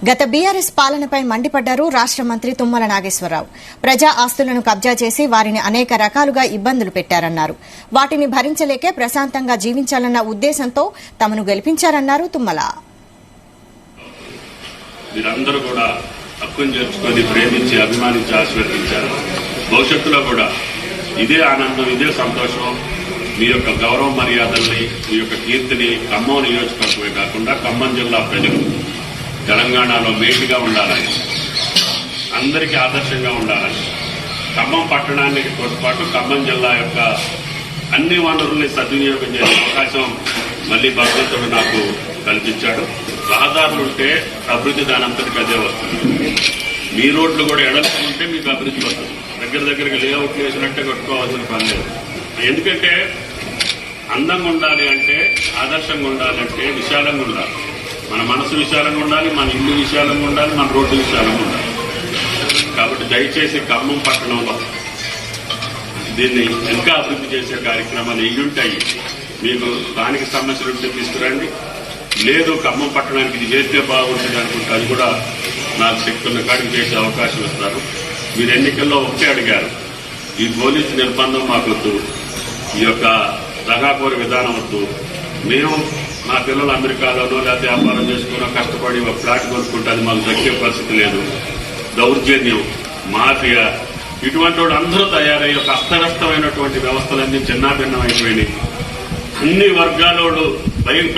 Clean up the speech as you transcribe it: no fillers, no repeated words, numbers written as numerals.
గత బీఆర్ఎస్ పాలనపై మండిపడ్డారు రాష్ట మంత్రి తుమ్మల నాగేశ్వరరావు. ప్రజా ఆస్తులను కబ్జా చేసి వారిని అనేక రకాలుగా ఇబ్బందులు పెట్టారన్నారు. వాటిని భరించలేకే ప్రశాంతంగా జీవించాలన్న ఉద్దేశంతో తమను గెలిపించారన్నారు తుమ్మల. మీరందరూ కూడా హక్కును చేర్చుకొని ప్రేమించి అభిమానించి ఆశీర్వదించారు. భవిష్యత్తులో కూడా ఇదే ఆనందం, ఇదే సంతోషం, మీ యొక్క గౌరవ మర్యాదల్ని, మీ యొక్క కీర్తిని ఖమ్మం నియోజకవర్గమే కాకుండా ఖమ్మం జిల్లా ప్రజలు తెలంగాణలో మేటిగా ఉండాలని, అందరికీ ఆదర్శంగా ఉండాలని, ఖమ్మం పట్టణానికి పాటు ఖమ్మం జిల్లా యొక్క అన్ని వనరుల్ని సద్వినియోగం చేసే అవకాశం మళ్లీ భగవంతుడు నాకు కల్పించాడు. రహదారులుంటే అభివృద్ధి దానంతటికి అదే వస్తుంది. మీ రోడ్లు కూడా ఎడలుంటే మీకు అభివృద్ధి వస్తుంది. దగ్గరికి లేఅవుట్లు వేసినట్టే కట్టుకోవాల్సిన పని లేదు. ఎందుకంటే అందంగా ఉండాలి అంటే, ఆదర్శంగా ఉండాలంటే విశాలంగా ఉండాలి. మన మనసు విశాలంగా ఉండాలి, మన ఇల్లు విశాలంగా ఉండాలి, మన రోడ్డు విశాలంగా ఉండాలి. కాబట్టి దయచేసి ఖమ్మం పట్టణంలో దీన్ని ఇంకా అభివృద్ధి చేసే కార్యక్రమాలు ఎయ్యుంటాయి. మీకు స్థానిక సమస్యలు ఉంటే తీసుకురండి. లేదు ఖమ్మం పట్టణానికి ఇది చేస్తే బాగుంటుంది అనుకుంటే అది కూడా నాకు శక్తి ఉన్న కాడికి చేసే అవకాశం ఇస్తారు. మీరు ఎన్నికల్లో ఒకటే అడిగారు, ఈ పోలీసు నిర్బంధం మాకొద్దు, ఈ యొక్క దగాకోర విధానం వద్దు. మేము మా పిల్లలు అమెరికాలోనో లేకపోతే వ్యాపారం చేసుకున్నా కష్టపడి ఒక ఫ్లాట్ కొనుక్కుంటే అది మాకు దక్కే పరిస్థితి లేదు. దౌర్జన్యం, మాఫియా, ఇటువంటి వాడు అందరూ తయారయ్యి ఒక అస్తవ్యస్తమైనటువంటి వ్యవస్థలన్నీ చిన్నాభిన్నం అయిపోయినాయి. అన్ని వర్గాల భయం